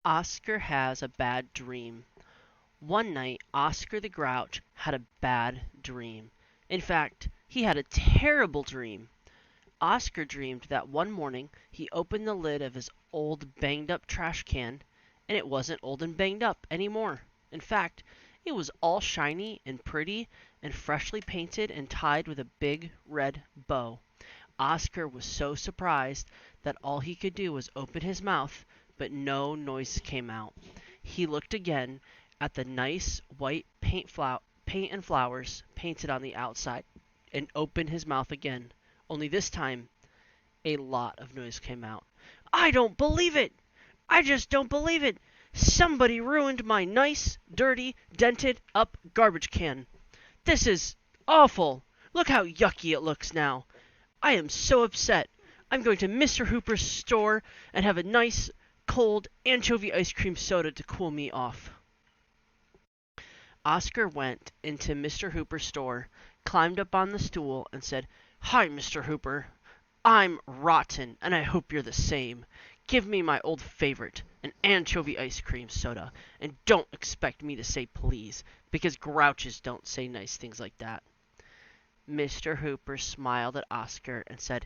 Oscar has a bad dream. One night, Oscar the Grouch had a bad dream. In fact, he had a terrible dream. Oscar dreamed that one morning he opened the lid of his old banged up trash can, and it wasn't old and banged up anymore. In fact, it was all shiny and pretty and freshly painted and tied with a big red bow. Oscar was so surprised that all he could do was open his mouth, but no noise came out. He looked again at the nice white paint and flowers painted on the outside and opened his mouth again. Only this time, a lot of noise came out. "I don't believe it! I just don't believe it! Somebody ruined my nice, dirty, dented up garbage can. This is awful! Look how yucky it looks now! I am so upset! I'm going to Mr. Hooper's store and have a nice, cold anchovy ice cream soda to cool me off." Oscar went into Mr. Hooper's store, climbed up on the stool, and said, "Hi, Mr. Hooper. I'm rotten, and I hope you're the same. Give me my old favorite, an anchovy ice cream soda, and don't expect me to say please, because grouches don't say nice things like that." Mr. Hooper smiled at Oscar and said,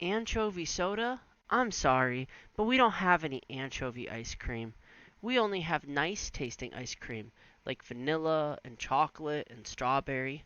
"Anchovy soda? I'm sorry, but we don't have any anchovy ice cream. We only have nice tasting ice cream, like vanilla and chocolate and strawberry."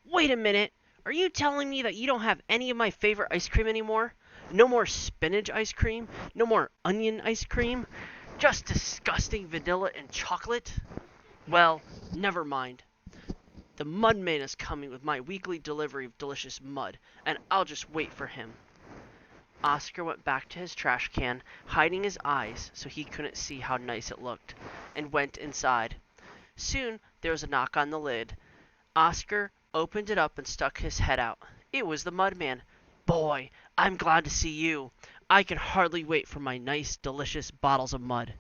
"Wait a minute! Are you telling me that you don't have any of my favorite ice cream anymore? No more spinach ice cream? No more onion ice cream? Just disgusting vanilla and chocolate? Well, never mind. The Mudman is coming with my weekly delivery of delicious mud, and I'll just wait for him." Oscar went back to his trash can, hiding his eyes so he couldn't see how nice it looked, and went inside. Soon there was a knock on the lid. Oscar opened it up and stuck his head out. It was the Mudman. "Boy, I'm glad to see you. I can hardly wait for my nice, delicious bottles of mud."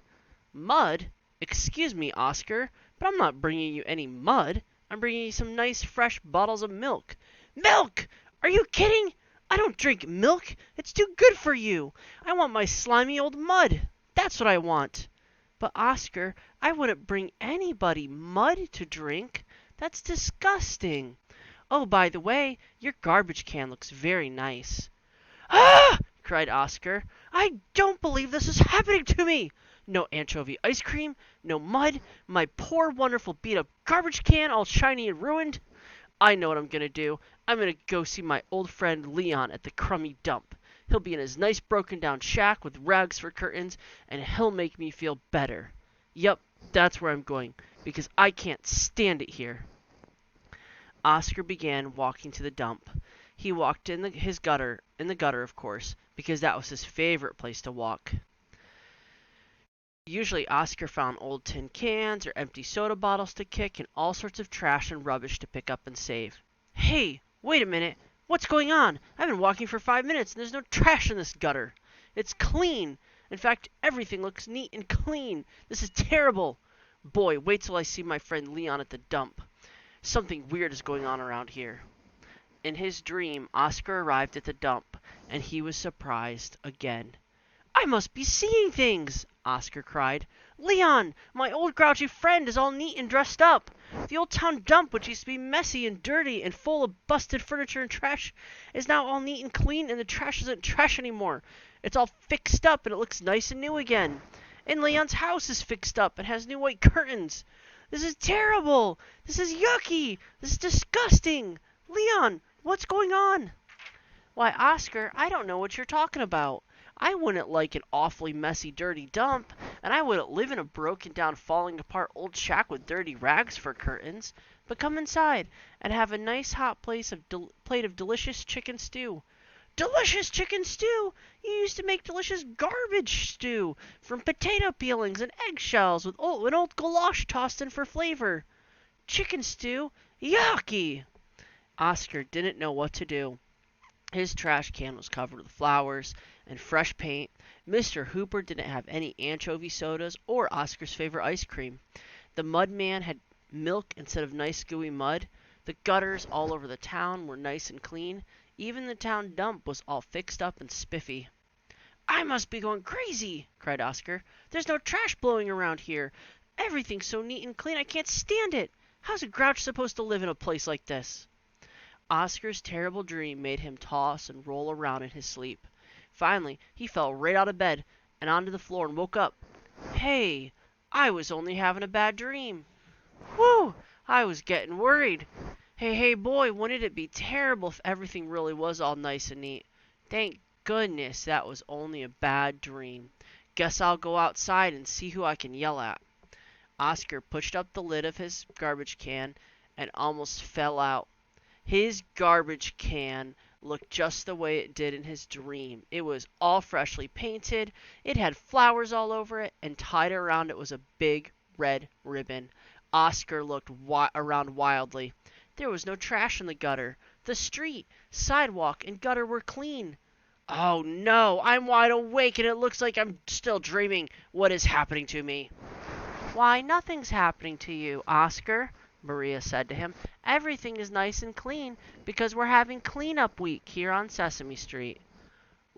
"Mud? Excuse me, Oscar, but I'm not bringing you any mud. I'm bringing you some nice, fresh bottles of milk." "Milk! Are you kidding? I don't drink milk. It's too good for you. I want my slimy old mud. That's what I want." "But, Oscar, I wouldn't bring anybody mud to drink. That's disgusting. Oh, by the way, your garbage can looks very nice." "Ah!" cried Oscar. "I don't believe this is happening to me. No anchovy ice cream, no mud, my poor, wonderful, beat-up garbage can all shiny and ruined. I know what I'm going to do. I'm going to go see my old friend Leon at the crummy dump. He'll be in his nice broken-down shack with rags for curtains, and he'll make me feel better. Yep, that's where I'm going, because I can't stand it here." Oscar began walking to the dump. He walked in the gutter, of course, because that was his favorite place to walk. Usually Oscar found old tin cans or empty soda bottles to kick and all sorts of trash and rubbish to pick up and save. "Hey, wait a minute. What's going on? I've been walking for 5 minutes and there's no trash in this gutter. It's clean. In fact, everything looks neat and clean. This is terrible. Boy, wait till I see my friend Leon at the dump. Something weird is going on around here." In his dream, Oscar arrived at the dump, and he was surprised again. "I must be seeing things!" Oscar cried. "Leon, my old grouchy friend, is all neat and dressed up. The old town dump, which used to be messy and dirty and full of busted furniture and trash, is now all neat and clean, and the trash isn't trash anymore. It's all fixed up, and it looks nice and new again. And Leon's house is fixed up and has new white curtains. This is terrible! This is yucky! This is disgusting! Leon, what's going on?" "Why, Oscar, I don't know what you're talking about. I wouldn't like an awfully messy, dirty dump, and I wouldn't live in a broken-down, falling-apart old shack with dirty rags for curtains. But come inside and have a nice hot plate of delicious chicken stew." "Delicious chicken stew! You used to make delicious garbage stew from potato peelings and eggshells with an old goulash tossed in for flavor. Chicken stew? Yucky!" Oscar didn't know what to do. His trash can was covered with flowers and fresh paint. Mr. Hooper didn't have any anchovy sodas or Oscar's favorite ice cream. The Mudman had milk instead of nice gooey mud. The gutters all over the town were nice and clean. Even the town dump was all fixed up and spiffy. I must be going crazy, cried Oscar. There's no trash blowing around here. Everything's so neat and clean I can't stand it. How's a grouch supposed to live in a place like this? Oscar's terrible dream made him toss and roll around in his sleep. Finally, he fell right out of bed and onto the floor and woke up. Hey, I was only having a bad dream. Whew, I was getting worried. Hey, boy, wouldn't it be terrible if everything really was all nice and neat? Thank goodness that was only a bad dream. Guess I'll go outside and see who I can yell at. Oscar pushed up the lid of his garbage can and almost fell out. His garbage can looked just the way it did in his dream. It was all freshly painted, it had flowers all over it, and tied around it was a big red ribbon. Oscar looked around wildly. There was no trash in the gutter. The street, sidewalk, and gutter were clean. Oh no, I'm wide awake and it looks like I'm still dreaming. What is happening to me? Why, nothing's happening to you, Oscar, Maria said to him. Everything is nice and clean because we're having cleanup week here on Sesame Street.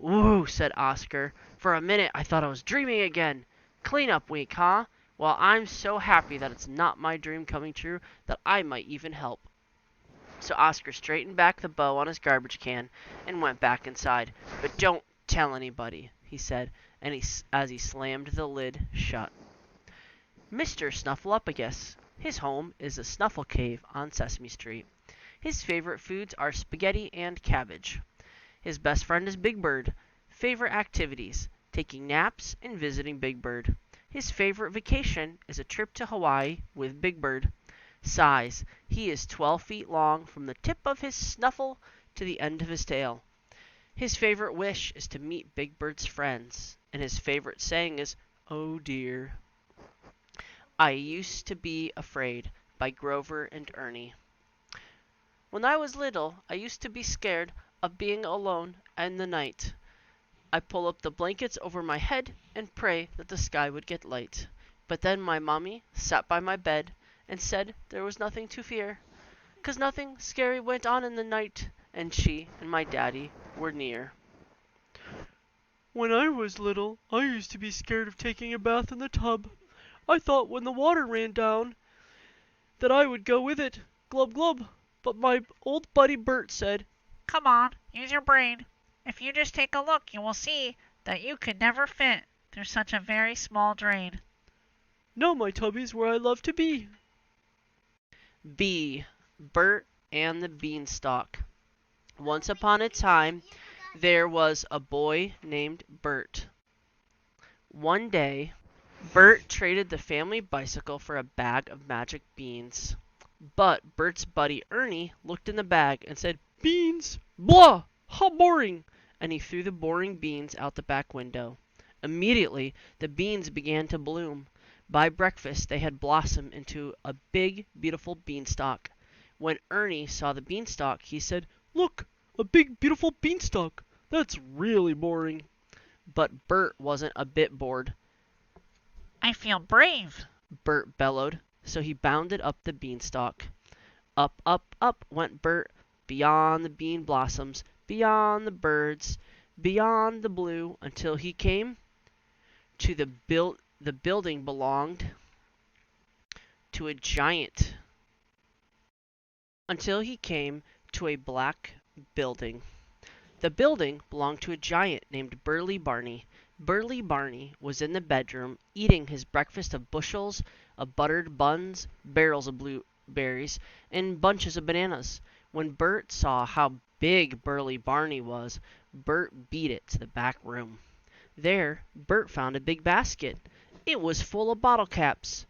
Ooh, said Oscar. For a minute I thought I was dreaming again. Cleanup week, huh? Well, I'm so happy that it's not my dream coming true that I might even help. So Oscar straightened back the bow on his garbage can and went back inside. But don't tell anybody, he said, and as he slammed the lid shut. Mr. Snuffleupagus. His home is the Snuffle Cave on Sesame Street. His favorite foods are spaghetti and cabbage. His best friend is Big Bird. Favorite activities: taking naps and visiting Big Bird. His favorite vacation is a trip to Hawaii with Big Bird. Size: he is 12 feet long from the tip of his snuffle to the end of his tail. His favorite wish is to meet Big Bird's friends, and his favorite saying is, "Oh dear." I Used to Be Afraid by Grover and Ernie. When I was little, I used to be scared of being alone in the night. I'd pull up the blankets over my head and pray that the sky would get light. But then my mommy sat by my bed and said there was nothing to fear, 'cause nothing scary went on in the night, and she and my daddy were near. When I was little, I used to be scared of taking a bath in the tub. I thought when the water ran down that I would go with it, glub glub. But my old buddy Bert said, "Come on, use your brain. If you just take a look, you will see that you could never fit through such a very small drain." Now my tubby's where I love to be. B. Bert and the Beanstalk. Once upon a time, there was a boy named Bert. One day, Bert traded the family bicycle for a bag of magic beans. But Bert's buddy Ernie looked in the bag and said, "Beans? Blah! How boring!" And he threw the boring beans out the back window. Immediately, the beans began to bloom. By breakfast, they had blossomed into a big, beautiful beanstalk. When Ernie saw the beanstalk, he said, "Look, a big, beautiful beanstalk. That's really boring." But Bert wasn't a bit bored. "I feel brave," Bert bellowed, so he bounded up the beanstalk. Up, up, up went Bert, beyond the bean blossoms, beyond the birds, beyond the blue, until he came to the building belonged to a giant. Until he came to a black building. The building belonged to a giant named Burly Barney. Burly Barney was in the bedroom eating his breakfast of bushels of buttered buns, barrels of blueberries, and bunches of bananas. When Bert saw how big Burly Barney was, Bert beat it to the back room. There, Bert found a big basket. It was full of bottle caps.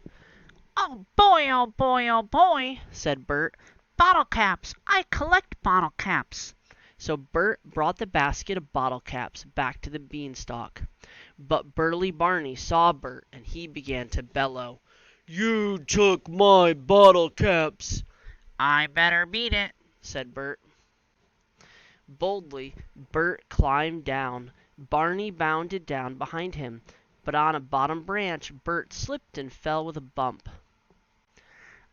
"Oh boy, oh boy, oh boy," said Bert. "Bottle caps! I collect bottle caps." So Bert brought the basket of bottle caps back to the beanstalk. But Burly Barney saw Bert, and he began to bellow, "You took my bottle caps!" "I better beat it," said Bert. Boldly, Bert climbed down. Barney bounded down behind him, but on a bottom branch, Bert slipped and fell with a bump.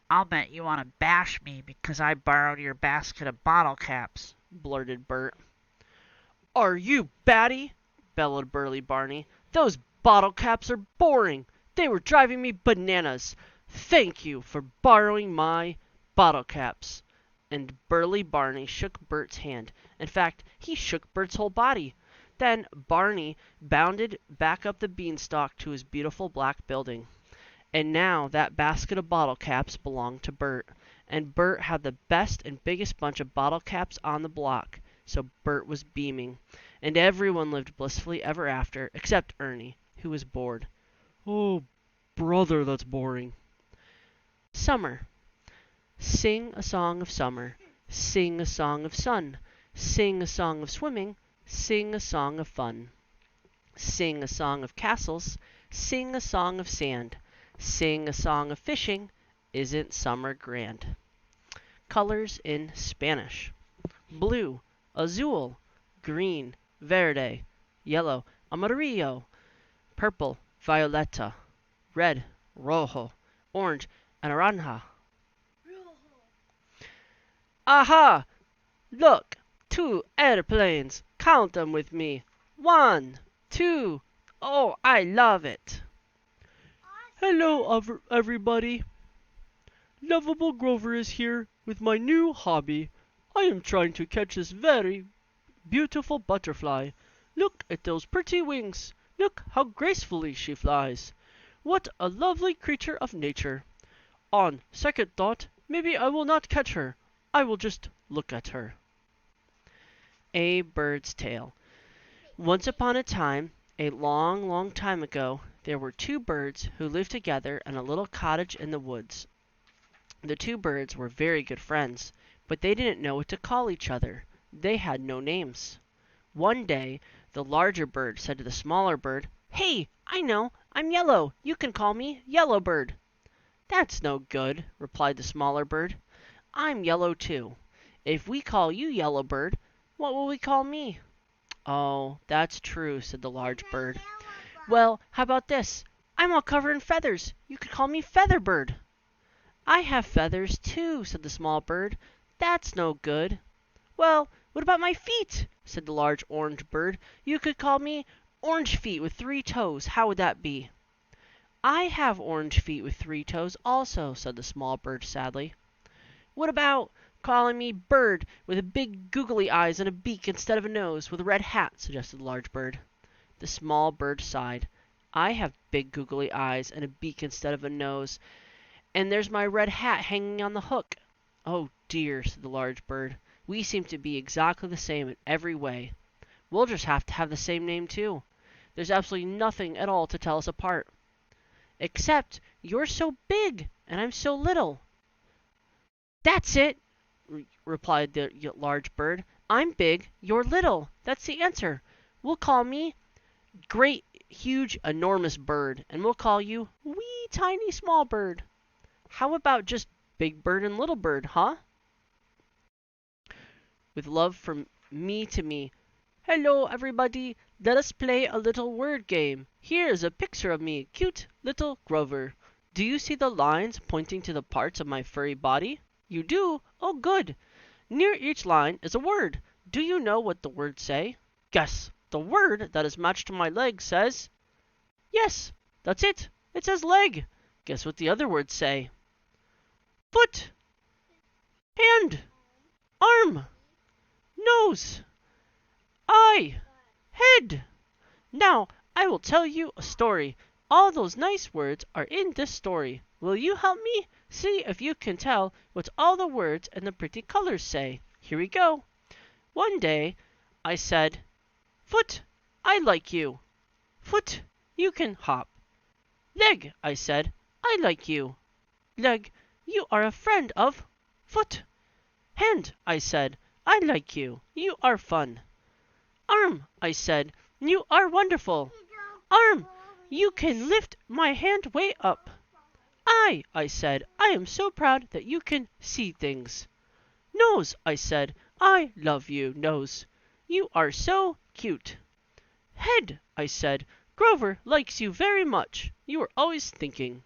"I'll bet you want to bash me because I borrowed your basket of bottle caps," blurted Bert. "Are you batty?" bellowed Burly Barney. "Those bottle caps are boring. They were driving me bananas. Thank you for borrowing my bottle caps." And Burly Barney shook Bert's hand. In fact, he shook Bert's whole body. Then Barney bounded back up the beanstalk to his beautiful black building. And now that basket of bottle caps belonged to Bert. And Bert had the best and biggest bunch of bottle caps on the block. So Bert was beaming. And everyone lived blissfully ever after, except Ernie, who was bored. "Oh, brother, that's boring." Summer. Sing a song of summer. Sing a song of sun. Sing a song of swimming. Sing a song of fun. Sing a song of castles. Sing a song of sand. Sing a song of fishing. Isn't summer grand? Colors in Spanish. Blue, azul, green, verde, yellow, amarillo, purple, violeta, red, rojo, orange, and naranja. Aha! Look, 2 airplanes. Count them with me. 1, 2. Oh, I love it. Hello, everybody. Lovable Grover is here with my new hobby. I am trying to catch this very beautiful butterfly. Look at those pretty wings. Look how gracefully she flies. What a lovely creature of nature. On second thought, maybe I will not catch her. I will just look at her. A Bird's Tale. Once upon a time, a long, long time ago, there were 2 birds who lived together in a little cottage in the woods. The 2 birds were very good friends, but they didn't know what to call each other. They had no names. One day, the larger bird said to the smaller bird, "Hey, I know, I'm yellow. You can call me Yellow Bird." "That's no good," replied the smaller bird. "I'm yellow too. If we call you Yellow Bird, what will we call me?" "Oh, that's true," said the large bird. "Well, how about this? I'm all covered in feathers. You could call me Feather Bird." "I have feathers too," said the small bird. "That's no good." "Well, what about my feet?" said the large orange bird. "You could call me Orange Feet with 3 toes. How would that be?" "I have orange feet with 3 toes also," said the small bird sadly. "What about calling me Bird with big googly eyes and a beak instead of a nose, with a red hat?" suggested the large bird. The small bird sighed. "I have big googly eyes and a beak instead of a nose, and there's my red hat hanging on the hook." "Oh dear," said the large bird. "We seem to be exactly the same in every way. We'll just have to have the same name too. There's absolutely nothing at all to tell us apart." "Except you're so big and I'm so little." "That's it," replied the large bird. "I'm big, you're little. That's the answer. We'll call me Great, Huge, Enormous Bird, and we'll call you Wee Tiny Small Bird. How about just Big Bird and Little Bird, huh? With love from me to me. Hello, everybody. Let us play a little word game. Here's a picture of me, cute little Grover. Do you see the lines pointing to the parts of my furry body? You do? Oh, good. Near each line is a word. Do you know what the words say? Guess. The word that is matched to my leg says... Yes, that's it. It says leg. Guess what the other words say? Foot, hand, arm, nose, eye, head. Now, I will tell you a story. All those nice words are in this story. Will you help me? See if you can tell what all the words and the pretty colors say. Here we go. One day, I said, Foot, I like you. Foot, you can hop. Leg, I said, I like you. Leg, you are a friend of Foot. Hand, I said, I like you. You are fun. Arm, I said, you are wonderful. Arm, you can lift my hand way up. Eye, I said, I am so proud that you can see things. Nose, I said, I love you, Nose. You are so cute. Head, I said, Grover likes you very much. You are always thinking.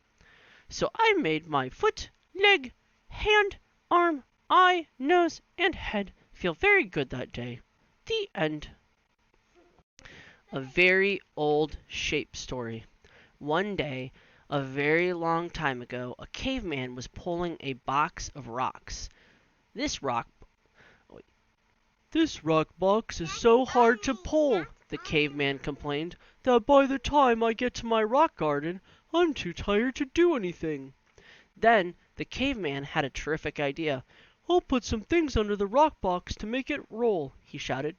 So I made my foot, leg, hand, arm, eye, nose, and head feel very good that day. The end. A very old shape story. One day, a very long time ago, a caveman was pulling a box of rocks. This rock box is so hard to pull, the caveman complained, that by the time I get to my rock garden, I'm too tired to do anything. Then the caveman had a terrific idea. I'll put some things under the rock box to make it roll, he shouted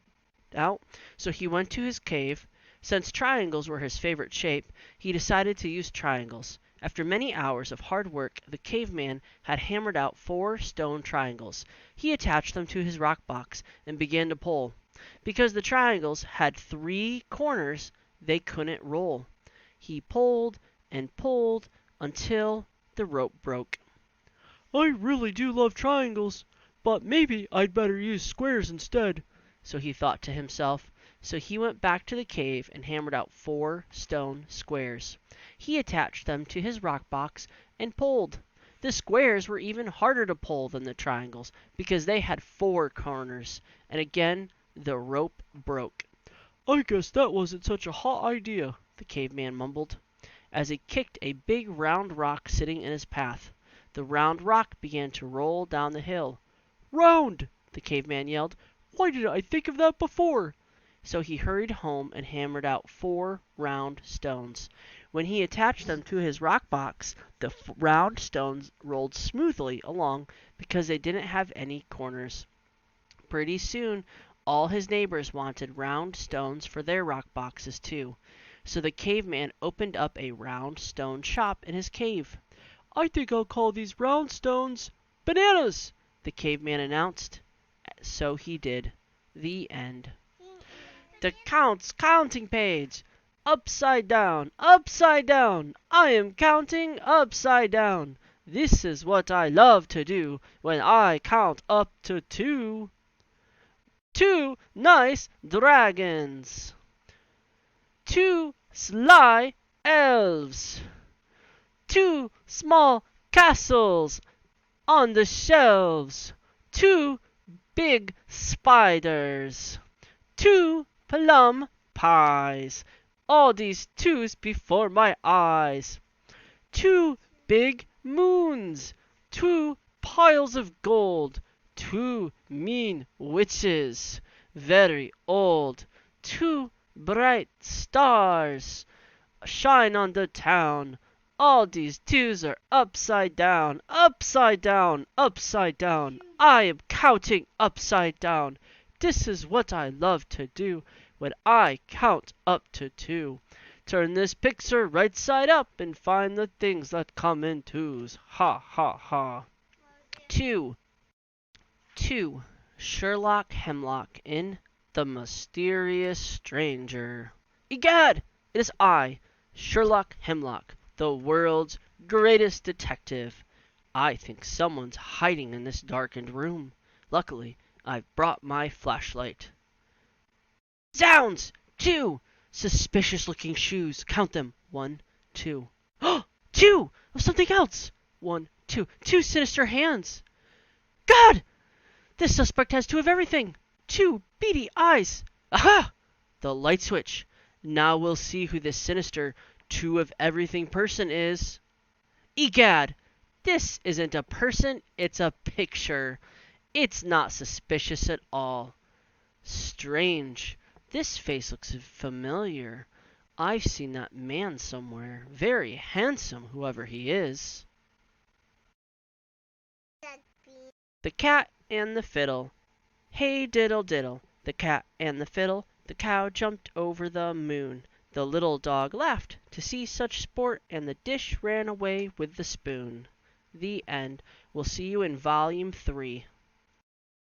out. So he went to his cave. Since triangles were his favorite shape, he decided to use triangles. After many hours of hard work, the caveman had hammered out 4 stone triangles. He attached them to his rock box and began to pull. Because the triangles had 3 corners, they couldn't roll. He pulled and pulled until the rope broke. I really do love triangles, but maybe I'd better use squares instead, so he thought to himself. So he went back to the cave and hammered out 4 stone squares. He attached them to his rock box and pulled. The squares were even harder to pull than the triangles because they had 4 corners, and again the rope broke. I guess that wasn't such a hot idea, the caveman mumbled, as he kicked a big round rock sitting in his path. The round rock began to roll down the hill. Round! The caveman yelled. Why didn't I think of that before? So he hurried home and hammered out 4 round stones. When he attached them to his rock box, the round stones rolled smoothly along because they didn't have any corners. Pretty soon, all his neighbors wanted round stones for their rock boxes too. So the caveman opened up a round stone shop in his cave. I think I'll call these round stones bananas, the caveman announced. So he did. The end. The counting page. Upside down, upside down. I am counting upside down. This is what I love to do when I count up to 2. 2 nice dragons. 2 sly elves. 2 small castles on the shelves. 2 big spiders. 2 plum pies. All these 2s before my eyes. 2 big moons. 2 piles of gold. 2 mean witches, very old. 2 bright stars shine on the town. All these 2s are upside down, upside down, upside down. I am counting upside down. This is what I love to do when I count up to 2. Turn this picture right side up and find the things that come in 2s. Ha, ha, ha. 2. Sherlock Hemlock in The Mysterious Stranger. Egad! It is I, Sherlock Hemlock, the world's greatest detective. I think someone's hiding in this darkened room. Luckily, I've brought my flashlight. Zounds! 2 suspicious-looking shoes. Count them. 1, 2. 2 of something else. 1, 2. 2 sinister hands. God! This suspect has 2 of everything. 2 beady eyes. Aha! The light switch. Now we'll see who this sinister 2 of everything person is. Egad! This isn't a person, it's a picture. It's not suspicious at all. Strange. This face looks familiar. I've seen that man somewhere. Very handsome, whoever he is. The Cat and the Fiddle. Hey diddle diddle, the cat and the fiddle. The cow jumped over the moon. The little dog laughed to see such sport, and the dish ran away with the spoon. The end. We'll see you in Volume 3.